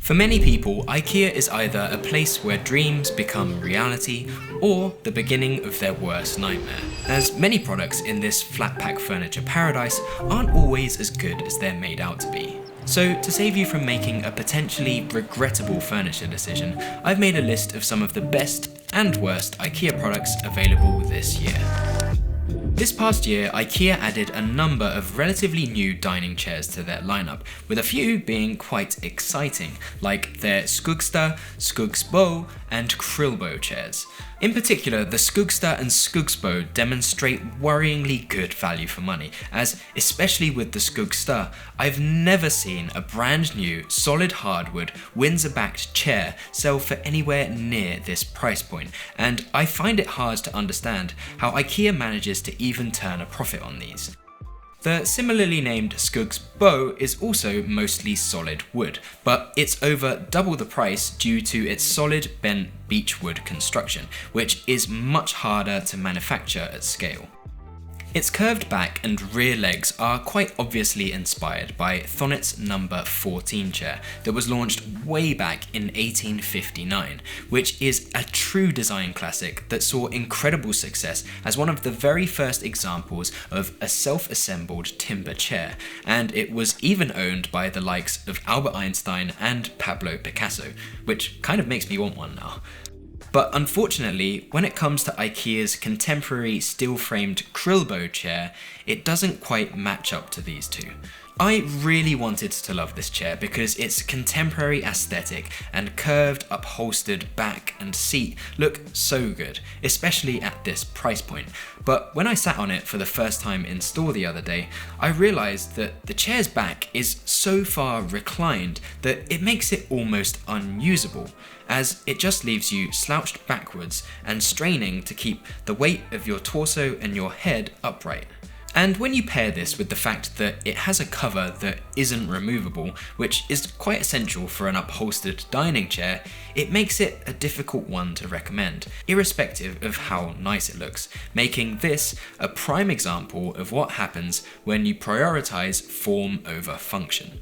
For many people, IKEA is either a place where dreams become reality or the beginning of their worst nightmare, as many products in this flat pack furniture paradise aren't always as good as they're made out to be. So to save you from making a potentially regrettable furniture decision, I've made a list of some of the best and worst IKEA products available this year. This past year, IKEA added a number of relatively new dining chairs to their lineup, with a few being quite exciting, like their Skugsta, Skugsbo, and Krillbo chairs. In particular, the Skugsta and Skugsbo demonstrate worryingly good value for money, as especially with the Skugsta, I've never seen a brand new, solid hardwood, Windsor-backed chair sell for anywhere near this price point, and I find it hard to understand how IKEA manages to even turn a profit on these. The similarly named Skugsbo is also mostly solid wood, but it's over double the price due to its solid bent beechwood construction, which is much harder to manufacture at scale. Its curved back and rear legs are quite obviously inspired by Thonnet's No. 14 chair that was launched way back in 1859, which is a true design classic that saw incredible success as one of the very first examples of a self-assembled timber chair, and it was even owned by the likes of Albert Einstein and Pablo Picasso, which kind of makes me want one now. But unfortunately, when it comes to IKEA's contemporary steel-framed Krillbo chair, it doesn't quite match up to these two. I really wanted to love this chair because its contemporary aesthetic and curved upholstered back and seat look so good, especially at this price point. But when I sat on it for the first time in store the other day, I realised that the chair's back is so far reclined that it makes it almost unusable, as it just leaves you slouched backwards and straining to keep the weight of your torso and your head upright. And when you pair this with the fact that it has a cover that isn't removable, which is quite essential for an upholstered dining chair, it makes it a difficult one to recommend, irrespective of how nice it looks, making this a prime example of what happens when you prioritise form over function.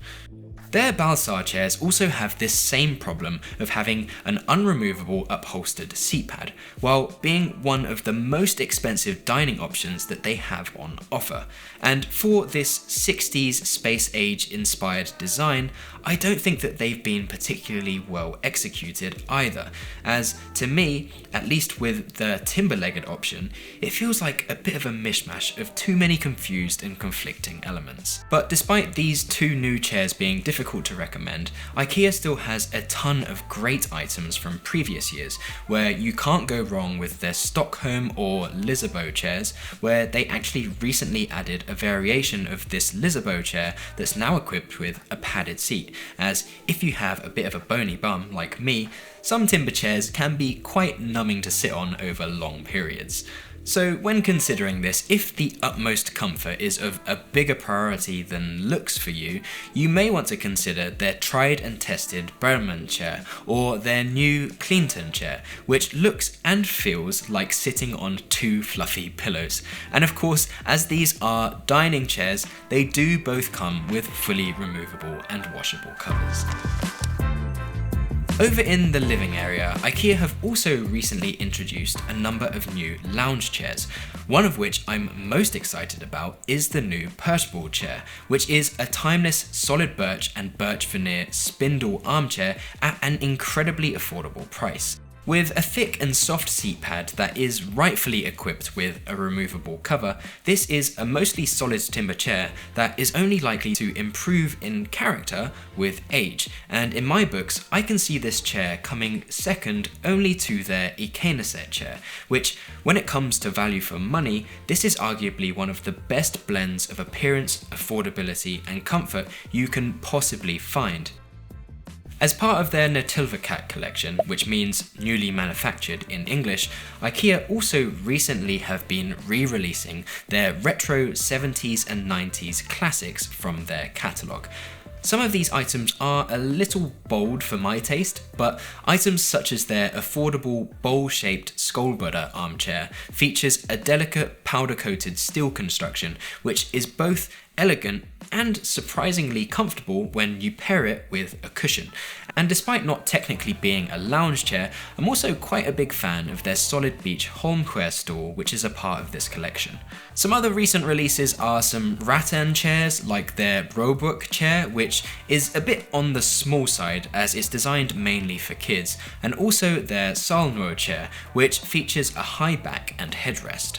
Their Balsar chairs also have this same problem of having an unremovable upholstered seat pad, while being one of the most expensive dining options that they have on offer. And for this 60s space age inspired design, I don't think that they've been particularly well executed either, as to me, at least with the timber-legged option, it feels like a bit of a mishmash of too many confused and conflicting elements. But despite these two new chairs being difficult to recommend, IKEA still has a ton of great items from previous years, where you can't go wrong with their Stockholm or Lizabo chairs, where they actually recently added a variation of this Lizabo chair that's now equipped with a padded seat, as if you have a bit of a bony bum like me, some timber chairs can be quite numbing to sit on over long periods. So when considering this, if the utmost comfort is of a bigger priority than looks for you, you may want to consider their tried and tested Berman chair or their new Cleanton chair, which looks and feels like sitting on two fluffy pillows. And of course, as these are dining chairs, they do both come with fully removable and washable covers. Over in the living area, IKEA have also recently introduced a number of new lounge chairs, one of which I'm most excited about is the new Perchball chair, which is a timeless solid birch and birch veneer spindle armchair at an incredibly affordable price. With a thick and soft seat pad that is rightfully equipped with a removable cover, this is a mostly solid timber chair that is only likely to improve in character with age, and in my books I can see this chair coming second only to their IKEA chair, which, when it comes to value for money, this is arguably one of the best blends of appearance, affordability and comfort you can possibly find. As part of their Natilvakat collection, which means newly manufactured in English, IKEA also recently have been re-releasing their retro 70s and 90s classics from their catalogue. Some of these items are a little bold for my taste, but items such as their affordable bowl-shaped Skolbudder armchair features a delicate powder-coated steel construction, which is both elegant and surprisingly comfortable when you pair it with a cushion. And despite not technically being a lounge chair, I'm also quite a big fan of their Solid Beach Armchairs store, which is a part of this collection. Some other recent releases are some rattan chairs, like their Roebuck chair, which is a bit on the small side as it's designed mainly for kids, and also their Salno chair, which features a high back and headrest.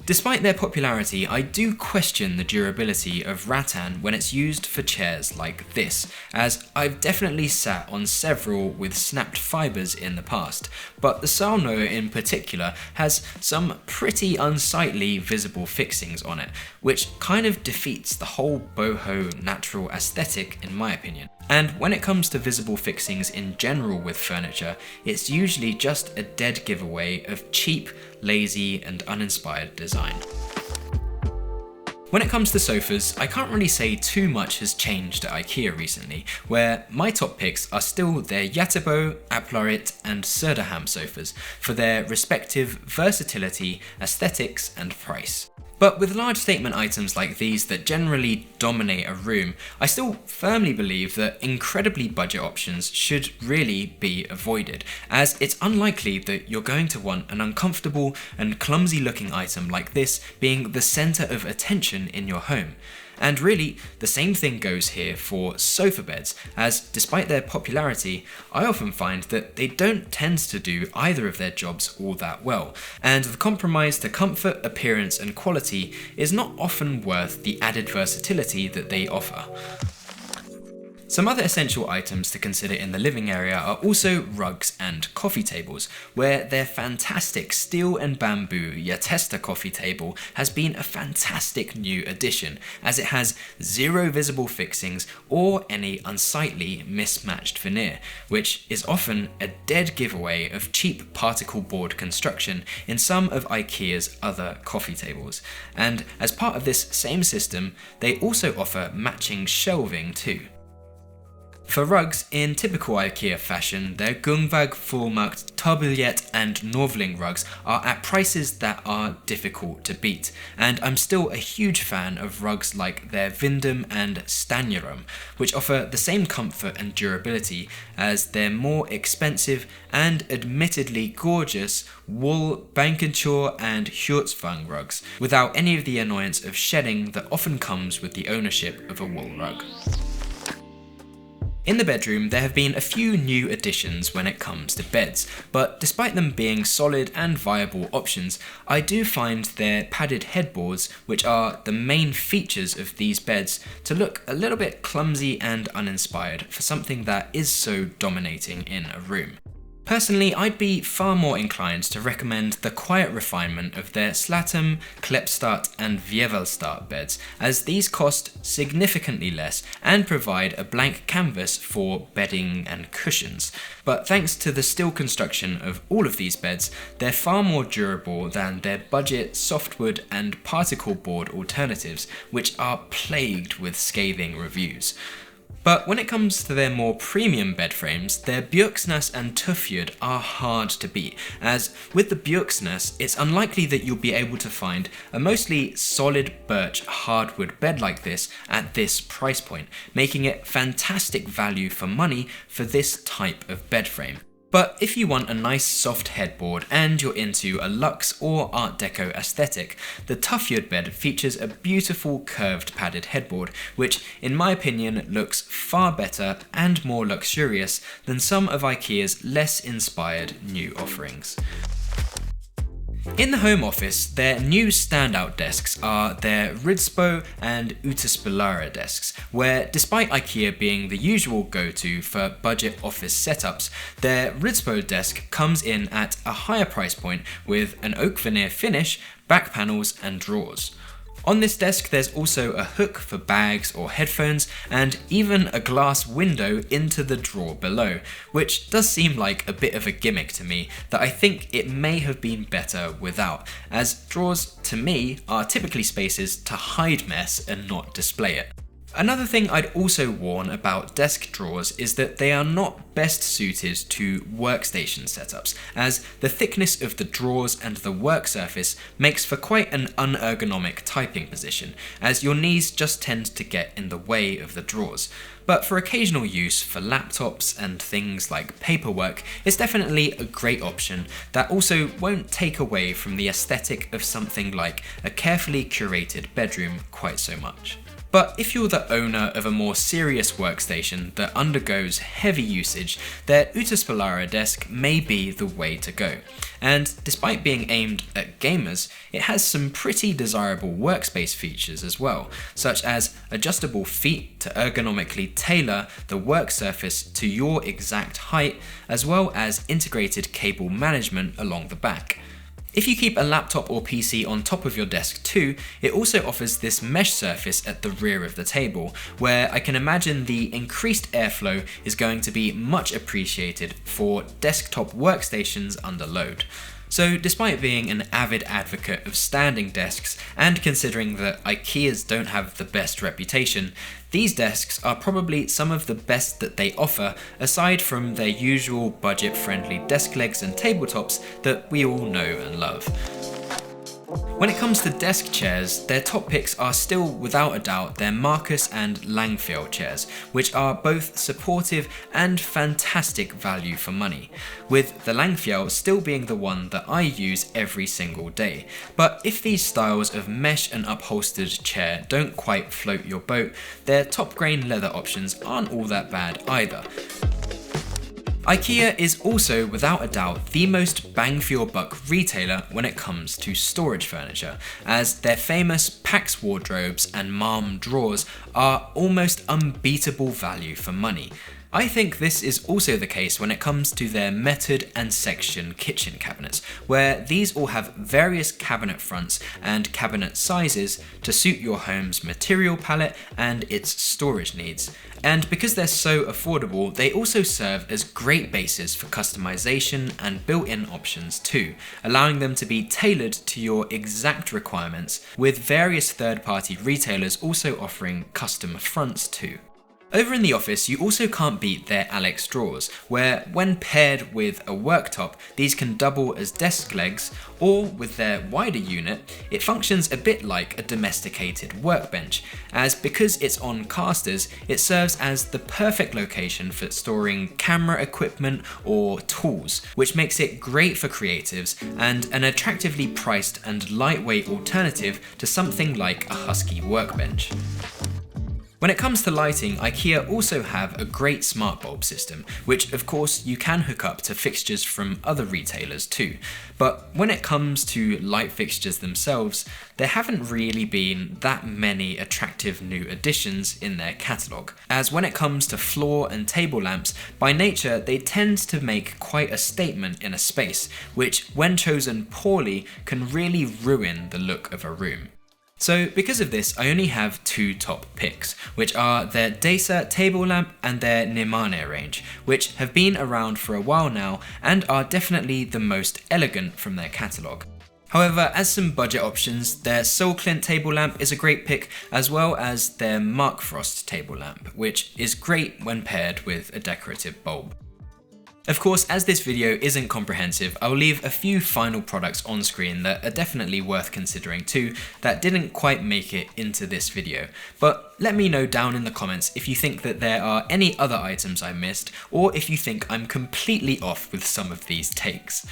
Despite their popularity, I do question the durability of rattan when it's used for chairs like this, as I've definitely sat on several with snapped fibres in the past, but the Salno in particular has some pretty unsightly visible fixings on it, which kind of defeats the whole boho natural aesthetic in my opinion. And when it comes to visible fixings in general with furniture, it's usually just a dead giveaway of cheap, lazy and uninspired design. When it comes to sofas, I can't really say too much has changed at IKEA recently, where my top picks are still their Jättebo, Aplarit and Söderham sofas for their respective versatility, aesthetics and price. But with large statement items like these that generally dominate a room, I still firmly believe that incredibly budget options should really be avoided, as it's unlikely that you're going to want an uncomfortable and clumsy looking item like this being the centre of attention in your home. And really, the same thing goes here for sofa beds, as despite their popularity, I often find that they don't tend to do either of their jobs all that well, and the compromise to comfort, appearance and quality is not often worth the added versatility that they offer. Some other essential items to consider in the living area are also rugs and coffee tables, where their fantastic steel and bamboo Yatesta coffee table has been a fantastic new addition, as it has zero visible fixings or any unsightly mismatched veneer, which is often a dead giveaway of cheap particle board construction in some of IKEA's other coffee tables. And as part of this same system, they also offer matching shelving too. For rugs, in typical IKEA fashion, their Gungvag, Fullmarkt, Tabiljet and Norvling rugs are at prices that are difficult to beat, and I'm still a huge fan of rugs like their Vindum and Stanjerum, which offer the same comfort and durability as their more expensive and admittedly gorgeous wool Bankenchor and Hurzfang rugs, without any of the annoyance of shedding that often comes with the ownership of a wool rug. In the bedroom, there have been a few new additions when it comes to beds, but despite them being solid and viable options, I do find their padded headboards, which are the main features of these beds, to look a little bit clumsy and uninspired for something that is so dominating in a room. Personally, I'd be far more inclined to recommend the quiet refinement of their Slatum, Klepstart and Vjevelstart beds, as these cost significantly less and provide a blank canvas for bedding and cushions. But thanks to the steel construction of all of these beds, they're far more durable than their budget softwood and particle board alternatives, which are plagued with scathing reviews. But when it comes to their more premium bed frames, their Björksnäs and Tuffjord are hard to beat, as with the Björksnäs, it's unlikely that you'll be able to find a mostly solid birch hardwood bed like this at this price point, making it fantastic value for money for this type of bed frame. But if you want a nice soft headboard and you're into a luxe or art deco aesthetic, the Tuffjord bed features a beautiful curved padded headboard, which in my opinion looks far better and more luxurious than some of IKEA's less inspired new offerings. In the home office, their new standout desks are their Ridspo and Utespilara desks, where despite IKEA being the usual go-to for budget office setups, their Ridspo desk comes in at a higher price point with an oak veneer finish, back panels and drawers. On this desk, there's also a hook for bags or headphones, and even a glass window into the drawer below, which does seem like a bit of a gimmick to me that I think it may have been better without, as drawers, to me, are typically spaces to hide mess and not display it. Another thing I'd also warn about desk drawers is that they are not best suited to workstation setups, as the thickness of the drawers and the work surface makes for quite an unergonomic typing position, as your knees just tend to get in the way of the drawers. But for occasional use for laptops and things like paperwork, it's definitely a great option that also won't take away from the aesthetic of something like a carefully curated bedroom quite so much. But if you're the owner of a more serious workstation that undergoes heavy usage, their Utuspolara desk may be the way to go. And despite being aimed at gamers, it has some pretty desirable workspace features as well, such as adjustable feet to ergonomically tailor the work surface to your exact height, as well as integrated cable management along the back. If you keep a laptop or PC on top of your desk too, it also offers this mesh surface at the rear of the table, where I can imagine the increased airflow is going to be much appreciated for desktop workstations under load. So despite being an avid advocate of standing desks, and considering that IKEAs don't have the best reputation, these desks are probably some of the best that they offer, aside from their usual budget-friendly desk legs and tabletops that we all know and love. When it comes to desk chairs, their top picks are still without a doubt their Marcus and Langfjell chairs, which are both supportive and fantastic value for money, with the Langfjell still being the one that I use every single day. But if these styles of mesh and upholstered chair don't quite float your boat, their top grain leather options aren't all that bad either. IKEA is also without a doubt the most bang for your buck retailer when it comes to storage furniture, as their famous Pax wardrobes and Malm drawers are almost unbeatable value for money. I think this is also the case when it comes to their method and section kitchen cabinets, where these all have various cabinet fronts and cabinet sizes to suit your home's material palette and its storage needs. And because they're so affordable, they also serve as great bases for customization and built-in options too, allowing them to be tailored to your exact requirements, with various third-party retailers also offering custom fronts too. Over in the office, you also can't beat their Alex drawers, where when paired with a worktop, these can double as desk legs, or with their wider unit, it functions a bit like a domesticated workbench, as because it's on casters, it serves as the perfect location for storing camera equipment or tools, which makes it great for creatives and an attractively priced and lightweight alternative to something like a Husky workbench. When it comes to lighting, IKEA also have a great smart bulb system, which of course you can hook up to fixtures from other retailers too. But when it comes to light fixtures themselves, there haven't really been that many attractive new additions in their catalogue, as when it comes to floor and table lamps, by nature they tend to make quite a statement in a space, which when chosen poorly can really ruin the look of a room. So because of this, I only have two top picks, which are their Desa table lamp and their Nimane range, which have been around for a while now and are definitely the most elegant from their catalogue. However, as some budget options, their Solklint table lamp is a great pick, as well as their Mark Frost table lamp, which is great when paired with a decorative bulb. Of course, as this video isn't comprehensive, I'll leave a few final products on screen that are definitely worth considering too, that didn't quite make it into this video. But let me know down in the comments if you think that there are any other items I missed, or if you think I'm completely off with some of these takes.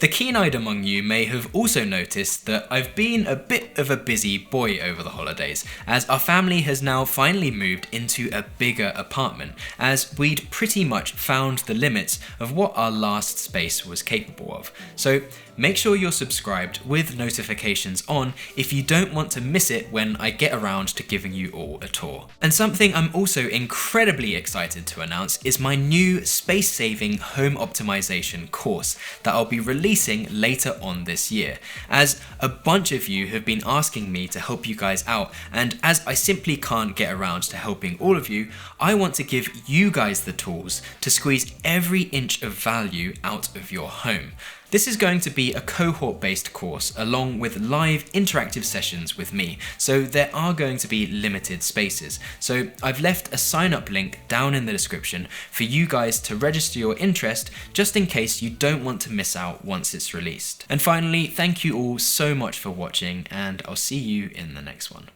The keen-eyed among you may have also noticed that I've been a bit of a busy boy over the holidays, as our family has now finally moved into a bigger apartment, as we'd pretty much found the limits of what our last space was capable of. So make sure you're subscribed with notifications on if you don't want to miss it when I get around to giving you all a tour. And something I'm also incredibly excited to announce is my new space-saving home optimization course that I'll be releasing later on this year, as a bunch of you have been asking me to help you guys out, and as I simply can't get around to helping all of you, I want to give you guys the tools to squeeze every inch of value out of your home. This is going to be a cohort-based course along with live interactive sessions with me, so there are going to be limited spaces. So I've left a sign-up link down in the description for you guys to register your interest just in case you don't want to miss out once it's released. And finally, thank you all so much for watching, and I'll see you in the next one.